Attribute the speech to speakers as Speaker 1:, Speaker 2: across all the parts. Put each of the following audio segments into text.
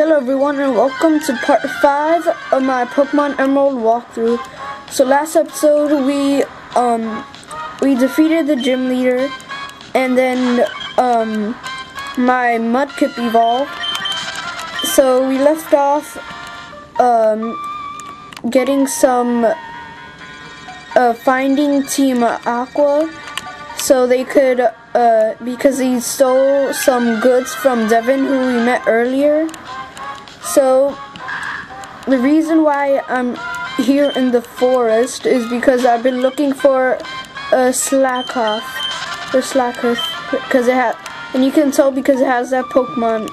Speaker 1: Hello everyone and welcome to part 5 of my Pokemon Emerald walkthrough. So last episode we defeated the gym leader and then my Mudkip evolved. So we left off getting some finding Team Aqua so they could because he stole some goods from Devon who we met earlier. So the reason why I'm here in the forest is because I've been looking for a Slakoth, because it has, and you can tell because it has that Pokemon,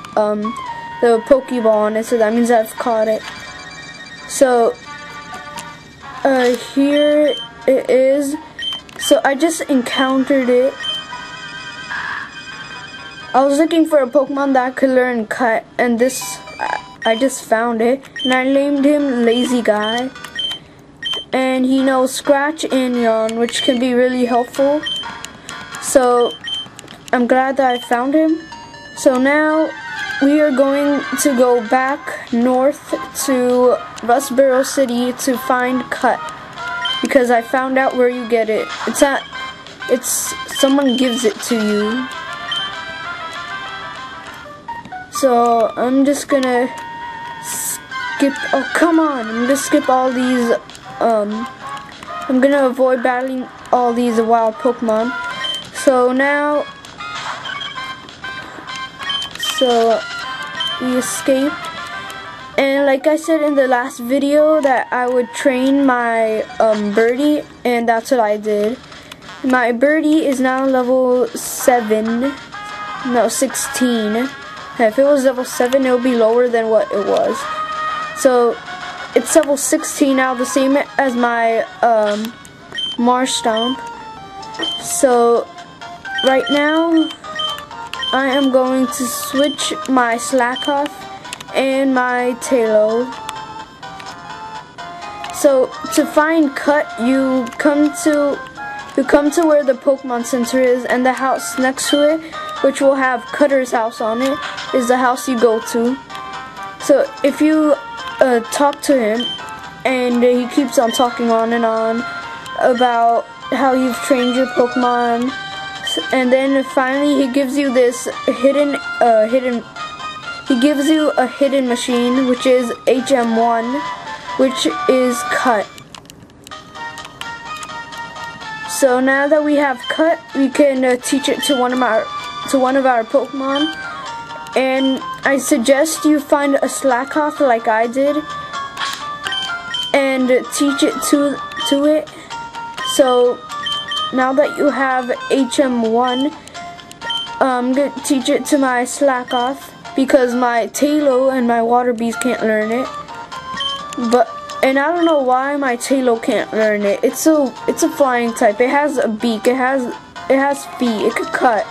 Speaker 1: the Pokeball on it, so that means I've caught it. So here it is. So I just encountered it. I was looking for a Pokemon that could learn Cut, and this, I just found it, and I named him Lazy Guy. And he knows Scratch and Yawn, which can be really helpful. So I'm glad that I found him. So now we are going to go back north to Rustboro City to find Cut, because I found out where you get it. It's someone gives it to you. So I'm just gonna skip, oh come on, I'm gonna skip all these, I'm gonna avoid battling all these wild Pokemon. So now, we escaped, and like I said in the last video that I would train my birdie, and that's what I did. My birdie is now level 16. If it was level 7, it would be lower than what it was. So it's level 16 now, the same as my Marshtomp. So right now I am going to switch my Slakoth and my Tailo. So to find Cut, you come to where the Pokemon Center is, and the house next to it, which will have Cutter's house on it, is the house you go to. So if you talk to him, and he keeps on talking on and on about how you've trained your Pokemon, and then finally he gives you this hidden machine, which is HM1, which is Cut. So now that we have Cut, we can teach it to one of our Pokemon, and I suggest you find a Slakoth like I did and teach it to it. So now that you have HM1, I'm gonna teach it to my Slakoth because my Tailo and my Water Beast can't learn it. And I don't know why my Tailo can't learn it. It's a flying type. It has a beak. It has feet. It could cut,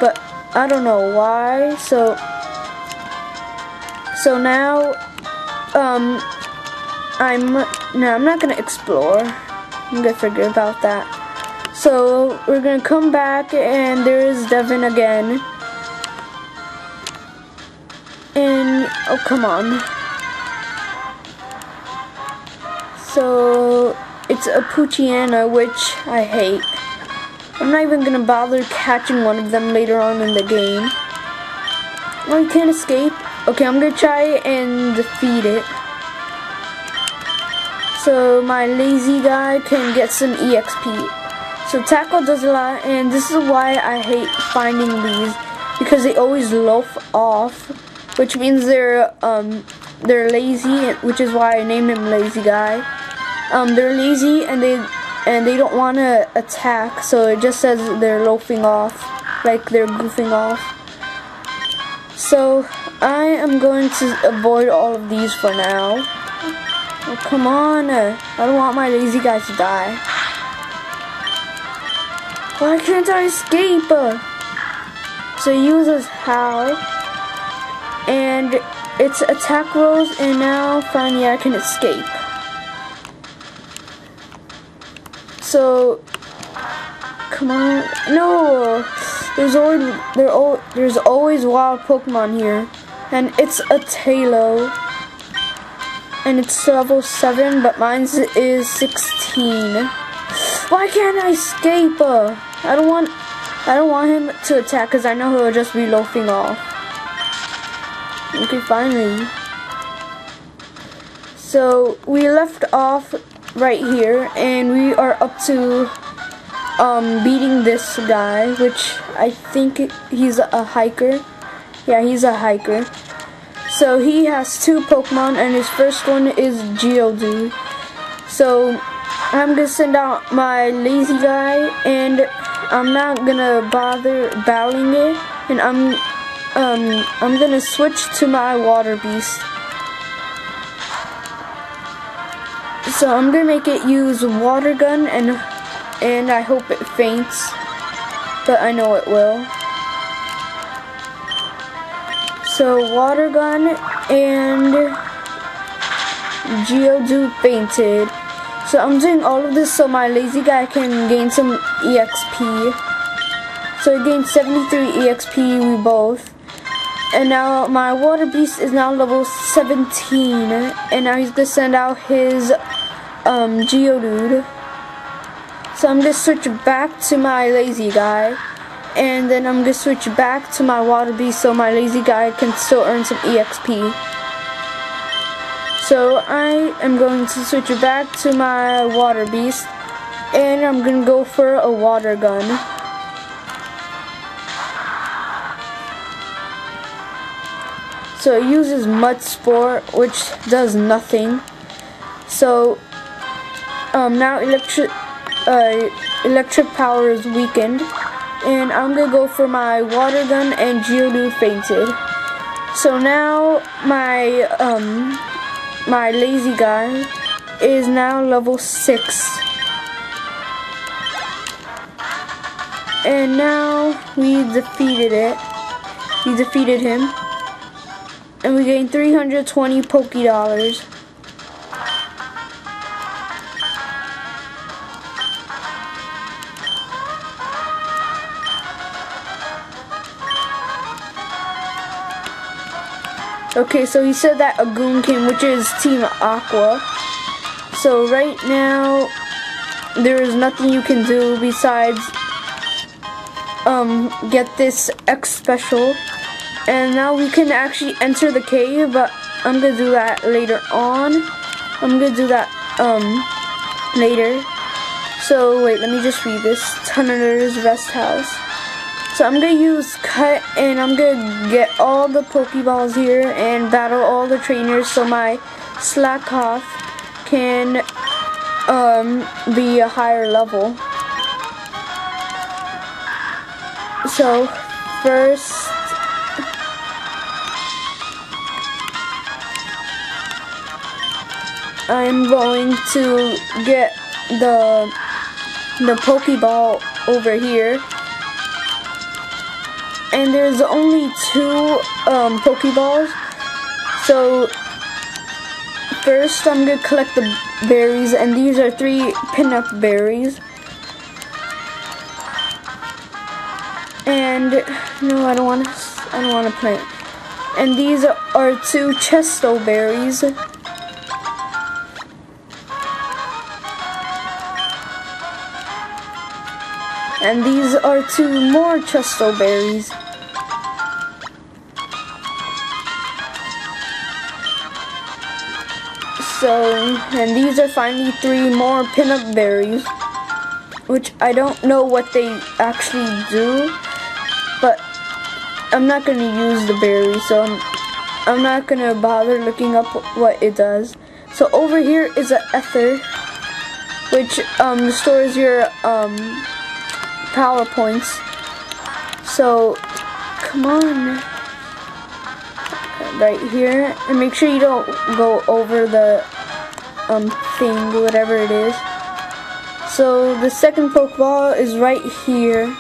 Speaker 1: but I don't know why. So now I'm not gonna explore. I'm gonna figure about that. So we're gonna come back, and there is Devon again. And oh come on. So it's a Poochyena, which I hate. I'm not even gonna bother catching one of them later on in the game. Oh, you can't escape. Okay, I'm gonna try and defeat it. So my Lazy Guy can get some EXP. So Tackle does a lot, and this is why I hate finding these, because they always loaf off, which means they're lazy, which is why I named him Lazy Guy. They're lazy and they don't want to attack, so it just says they're loafing off, like they're goofing off. So I am going to avoid all of these for now. Oh come on, I don't want my Lazy Guy to die. Why can't I escape? So he uses Howl, and it's attack rolls, and now finally I can escape. So come on, no! There's always wild Pokemon here, and it's a Talo, and it's level 7, but mine is 16. Why can't I escape? I don't want him to attack because I know he'll just be loafing off. Okay, finally. So we left off right here, and we are up to beating this guy, which I think he's a hiker. Yeah, he's a hiker. So he has 2 Pokemon, and his first one is Geodude. So I'm gonna send out my lazy guy, and I'm not gonna bother battling it, and I'm gonna switch to my water beast. So I'm gonna make it use water gun, and I hope it faints, but I know it will. So water gun, and Geodude fainted. So I'm doing all of this so my lazy guy can gain some EXP. So he gained 73 EXP, we both. And now my water beast is now level 17, and now he's gonna send out his Geodude. So I'm gonna switch back to my lazy guy, and then I'm gonna switch back to my water beast so my lazy guy can still earn some EXP. So I am going to switch it back to my water beast, and I'm gonna go for a water gun. So it uses Mud Spore, which does nothing. So now electric power is weakened, and I'm gonna go for my water gun, and Geodude fainted. So now my my lazy guy is now level 6, and now we defeated it. We defeated him, and we gained 320 Poké Dollars. Okay, so he said that a goon came, which is Team Aqua. So right now, there is nothing you can do besides get this X special. And now we can actually enter the cave, but I'm gonna do that later on. I'm gonna do that later. So wait, let me just read this. Tunneler's Rest House. So I'm gonna use Cut, and I'm gonna get all the Pokeballs here and battle all the trainers so my Slakoth can be a higher level. So first, I'm going to get the Pokeball over here. And there's only 2 Pokeballs. So first I'm gonna collect the berries, and these are 3 pinup berries. And no, I don't want to plant. And these are 2 Chesto berries. And these are 2 more Chesto berries. So, and these are finally 3 more pinup berries, which I don't know what they actually do, but I'm not going to use the berries, so I'm not going to bother looking up what it does. So over here is an ether, which stores your power points. So come on, right here, and make sure you don't go over the thing, whatever it is. So the second Pokeball is right here.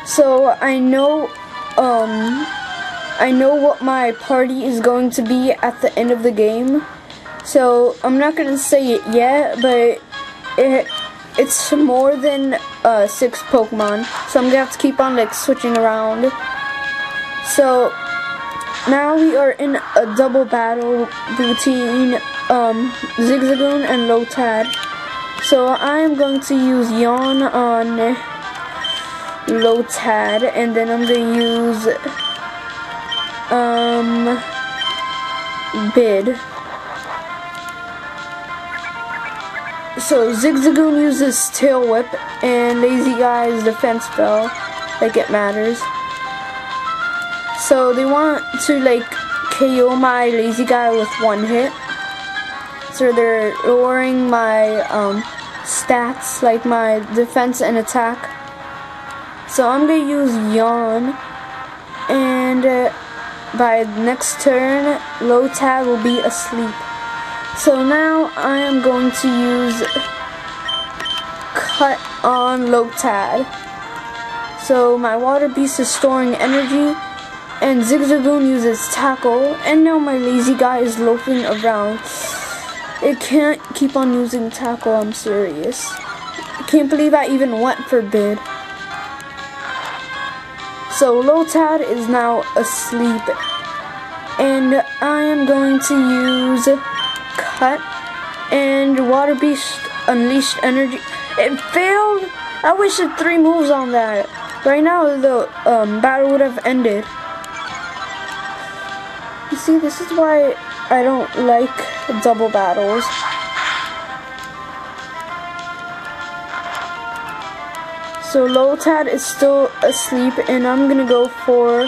Speaker 1: So I know what my party is going to be at the end of the game. So I'm not gonna say it yet, but it's more than 6 Pokemon, so I'm gonna have to keep on like switching around. So now we are in a double battle between Zigzagoon and Lotad. So I am going to use Yawn on Lotad, and then I'm going to use Bid. So Zigzagoon uses Tail Whip, and Lazy Guy's Defense Spell, like it matters. So they want to like KO my Lazy Guy with 1 hit. So they're lowering my stats, like my defense and attack. So I'm gonna use Yawn, and by next turn, Lotad will be asleep. So now I am going to use Cut on Lotad. So my Water Beast is storing energy, and Zigzagoon uses Tackle, and now my Lazy Guy is loafing around. It can't keep on using Tackle, I'm serious. I can't believe I even went for Bid. So Lotad is now asleep, and I am going to use Cut, and Water Beast unleashed energy. It failed! I wasted 3 moves on that. Right now the battle would have ended. You see, this is why I don't like double battles. So Lotad is still asleep, and I'm gonna go for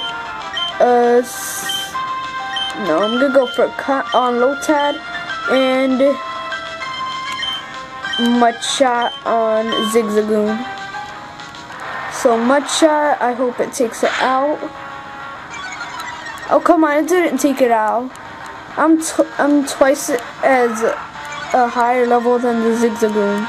Speaker 1: Cut on Lotad and Mudshot on Zigzagoon. So Mudshot, I hope it takes it out. Oh come on, it didn't take it out. I'm twice as a higher level than the Zigzagoon.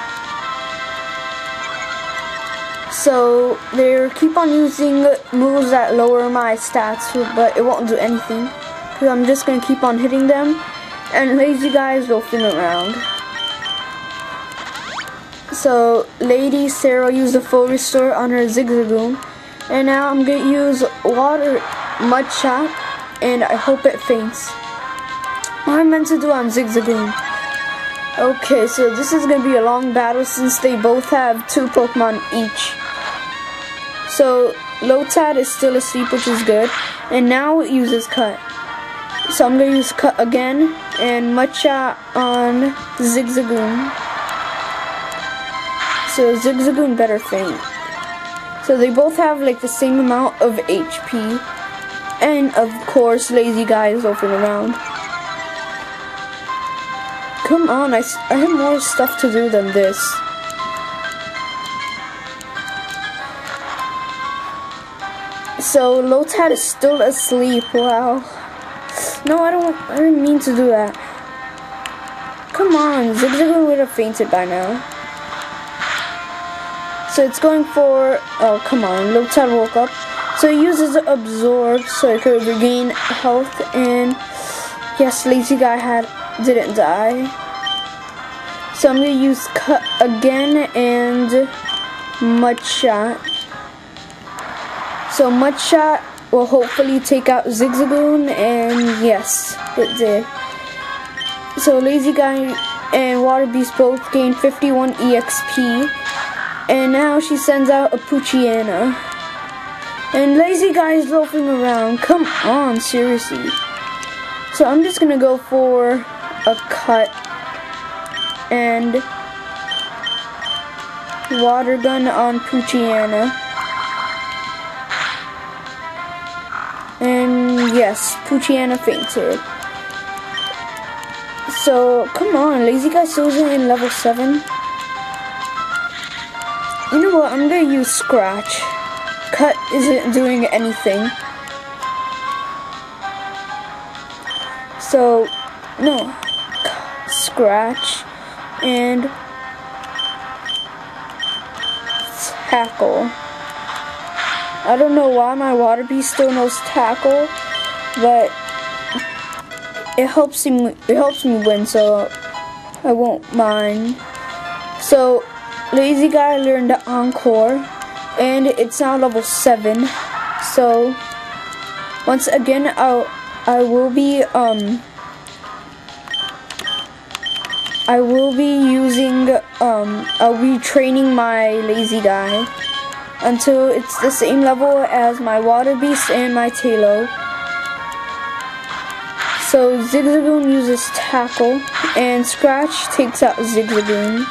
Speaker 1: So they keep on using moves that lower my stats, but it won't do anything, because I'm just gonna keep on hitting them, and Lazy Guy is loafing around. So Lady Sarah used a full restore on her Zigzagoon, and now I'm gonna use Water Mudshot, and I hope it faints. What am I meant to do on Zigzagoon? Okay, so this is gonna be a long battle since they both have 2 Pokemon each. So Lotad is still asleep, which is good, and now it uses Cut. So I'm gonna use Cut again and Mudshot on Zigzagoon. So Zigzagoon better faint. So they both have like the same amount of HP, and of course Lazy Guy is loafing around. Come on, I have more stuff to do than this. So Lotad is still asleep. Wow. No, I didn't mean to do that. Come on, Zigzagoon would have fainted by now. So it's going for, oh come on, Lotad woke up. So he uses Absorb so he could regain health, and yes, Lazy Guy didn't die. So I'm gonna use Cut again and Mudshot. So Mudshot will hopefully take out Zigzagoon, and yes, it did. So Lazy Guy and Water Beast both gained 51 EXP, and now she sends out a Poochyena. And Lazy Guy is loafing around. Come on, seriously. So I'm just gonna go for a Cut and Water Gun on Poochyena. And yes, Poochyena fainted. So come on, Lazy Guy still isn't in level 7. You know what, I'm gonna use Scratch. Cut isn't doing anything. So, no. Scratch and Tackle. I don't know why my Water Beast still knows Tackle, but it helps me win, so I won't mind. So Lazy Guy learned Encore, and it's now level 7. So once again, I will be using I'll be training my Lazy Guy until it's the same level as my Water Beast and my Talo. So Zigzagoon uses Tackle, and Scratch takes out Zigzagoon.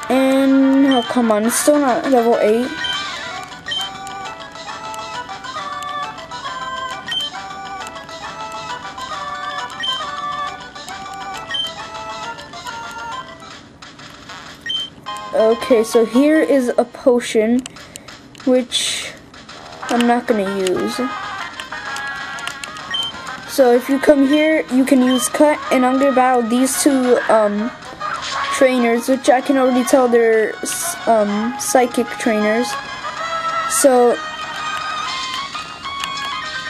Speaker 1: And oh come on, it's still not level 8. Okay, so here is a potion, which I'm not gonna use. So if you come here, you can use Cut, and I'm gonna battle these two trainers, which I can already tell they're psychic trainers. So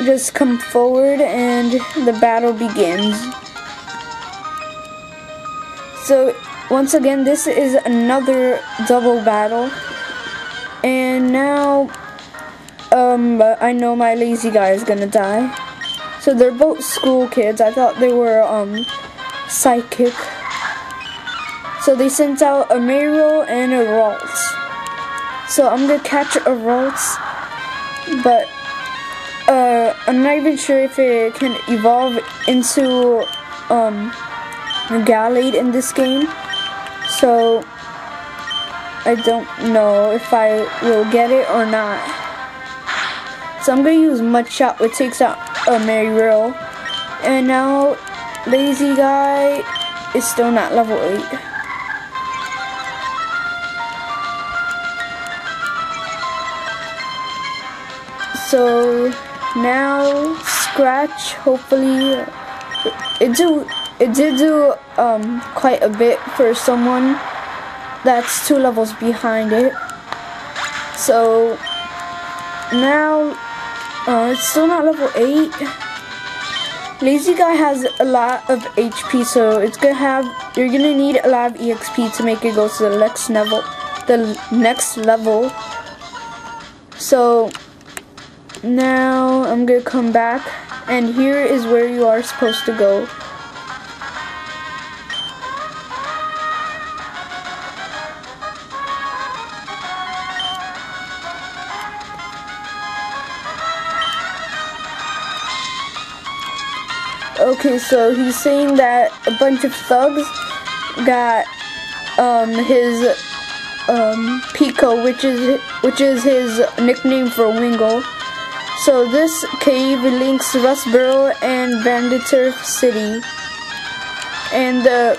Speaker 1: just come forward and the battle begins. So once again, this is another double battle, and now I know my Lazy Guy is gonna die. So they're both school kids. I thought they were psychic. So they sent out a Mariel and a Ralts. So I'm gonna catch a Ralts, but I'm not even sure if it can evolve into a Gallade in this game. So I don't know if I will get it or not. So I'm gonna use Mud Shot, which takes out a Mariel. And now Lazy Guy is still not level 8. So now Scratch, hopefully it did do quite a bit for someone that's 2 levels behind it. So now it's still not level 8. Lazy Guy has a lot of HP, so you're gonna need a lot of EXP to make it go to the next level. So now I'm gonna come back, and here is where you are supposed to go. Okay, so he's saying that a bunch of thugs got his Peeko, which is his nickname for Wingull. So this cave links Rustboro and Rusturf City, and the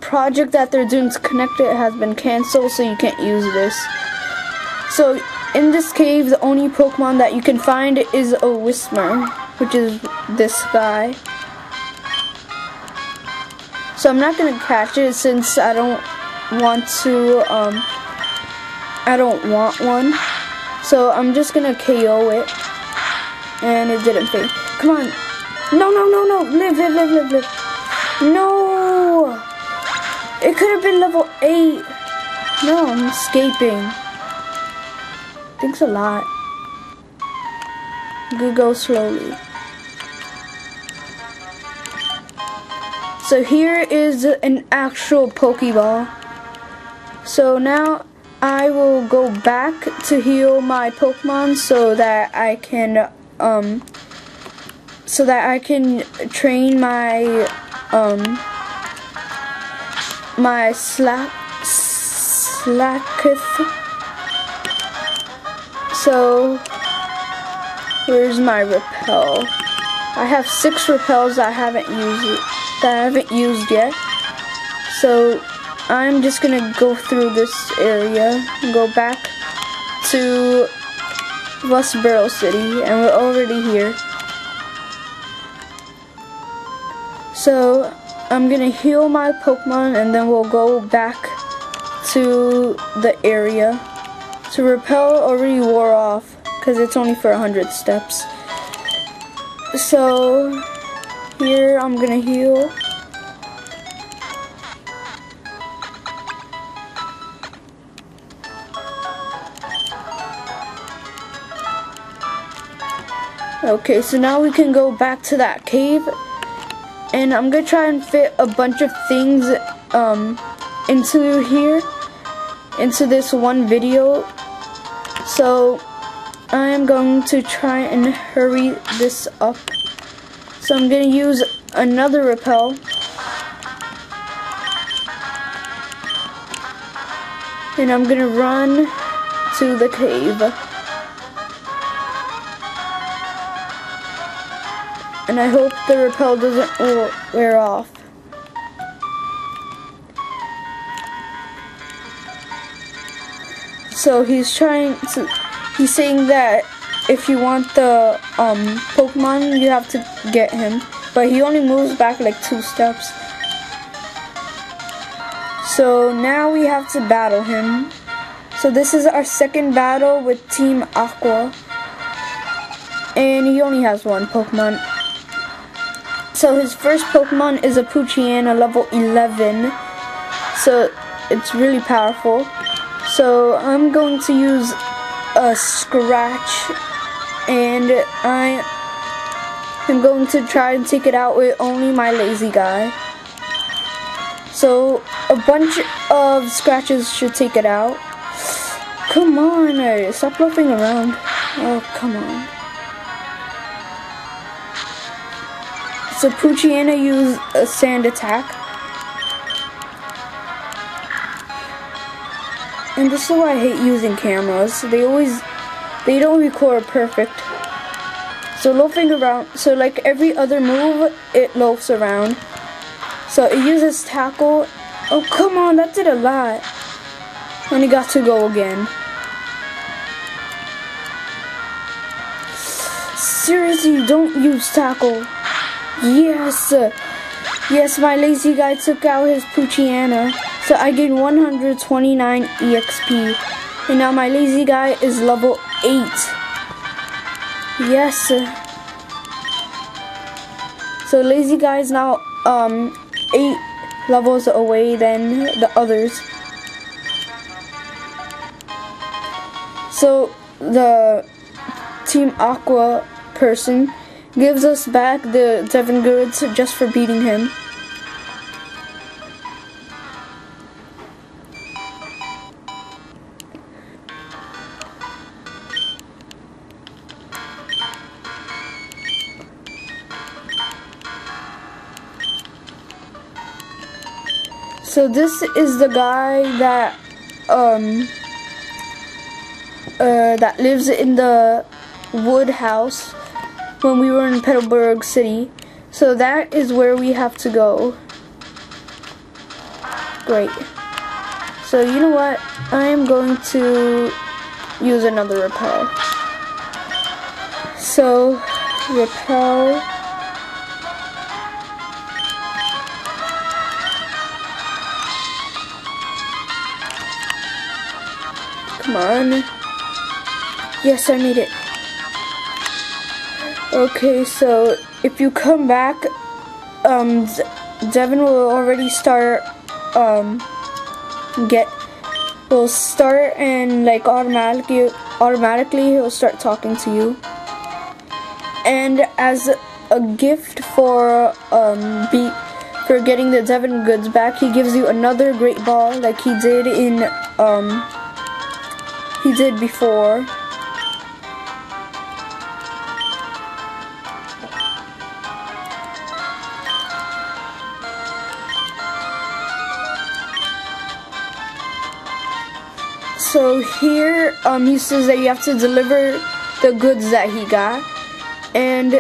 Speaker 1: project that they're doing to connect it has been cancelled, so you can't use this. So in this cave, the only Pokemon that you can find is a Whismur, which is this guy. So I'm not gonna catch it since I don't want to. I don't want one. So I'm just gonna KO it, and it didn't fade. Come on! No! Live! No! It could have been level 8. No, I'm escaping. Thanks a lot. Good, go slowly. So here is an actual Pokeball. So now I will go back to heal my Pokemon so that I can train my my Slakoth. So where's my Repel? I have 6 Repels that I haven't used yet. So I'm just gonna go through this area and go back to Rustboro City, and we're already here. So I'm gonna heal my Pokemon, and then we'll go back to the area. So Repel already wore off because it's only for 100 steps. So here I'm gonna heal. Okay, so now we can go back to that cave, and I'm gonna try and fit a bunch of things into here, into this one video. So I am going to try and hurry this up. So I'm gonna use another rappel. And I'm gonna run to the cave. And I hope the rappel doesn't wear off. So he's saying that if you want the Pokemon, you have to get him. But he only moves back like 2 steps. So now we have to battle him. So this is our second battle with Team Aqua. And he only has 1 Pokemon. So his first Pokemon is a Poochyena, level 11. So it's really powerful. So I'm going to use a Scratch. And I am going to try and take it out with only my lazy guy. So a bunch of scratches should take it out. Come on, stop fluffing around. Oh, come on. So Poochyena used a sand attack. And this is why I hate using cameras. They don't record perfect. So loafing around, so like every other move, it loafs around. So it uses tackle. Oh, come on, that did a lot. And it got to go again. Seriously, don't use tackle. Yes. Yes, my lazy guy took out his Poochyena. So I gained 129 EXP. And now my lazy guy is level 8. Yes. So lazy guy is now 8 levels away than the others. So the Team Aqua person gives us back the Devon goods just for beating him. So this is the guy that that lives in the wood house when we were in Petalburg City. So that is where we have to go. Great. So you know what? I am going to use another rappel. So rappel. Come on. Yes, I made it. Okay, so if you come back, Devon will already start, will start and like automatically he'll start talking to you. And as a gift for getting the Devon goods back, he gives you another great ball like he did in before. So here, he says that you have to deliver the goods that he got, and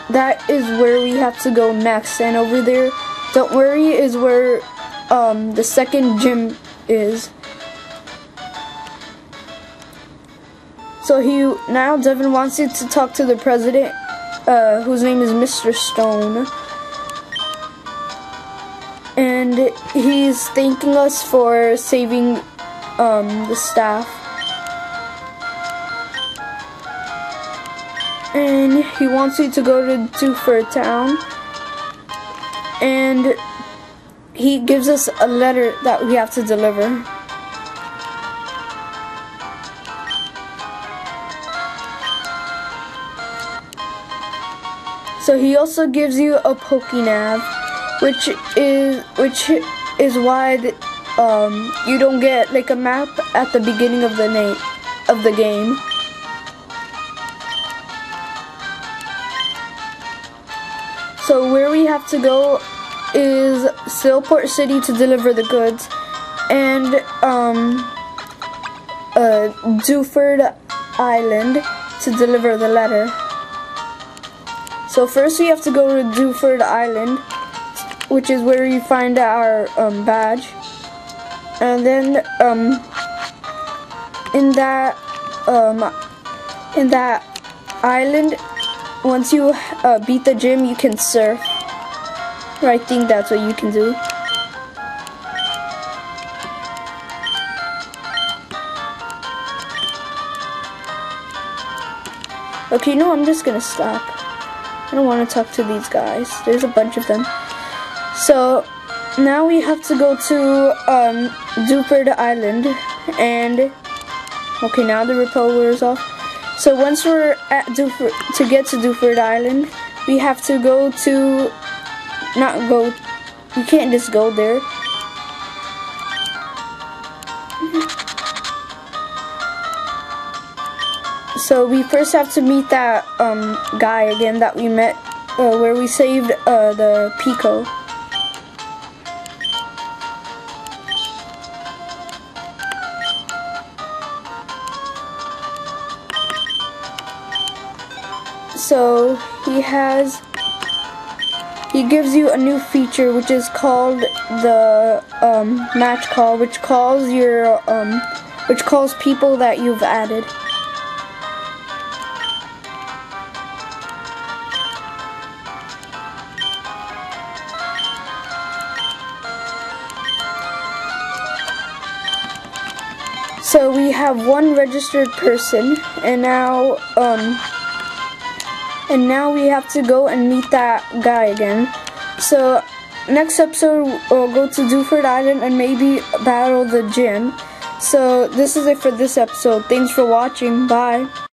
Speaker 1: that is where we have to go next. And over there, don't worry, is where the second gym is. So now Devon wants you to talk to the president, whose name is Mr. Stone. And he's thanking us for saving the staff. And he wants you to go to Dewford Town. And he gives us a letter that we have to deliver. So he also gives you a Pokénav, which is why you don't get like a map at the beginning of the game. So where we have to go is Slateport City to deliver the goods, and Dewford Island to deliver the letter. So first we have to go to Dewford Island, which is where you find our badge, and then in that island, once you beat the gym, you can surf. I think that's what you can do. Okay, no, I'm just gonna stop. I don't want to talk to these guys. There's a bunch of them. So now we have to go to Dewford Island, and okay, now the repel wears off. So once we're at Dewford, to get to Dewford Island, we have to go to, you can't just go there. So we first have to meet that guy again that we met where we saved the Peeko. So he gives you a new feature, which is called the match call, which calls people that you've added. So we have one registered person, and now we have to go and meet that guy again. So next episode we'll go to Dewford Island and maybe battle the gym. So this is it for this episode. Thanks for watching. Bye.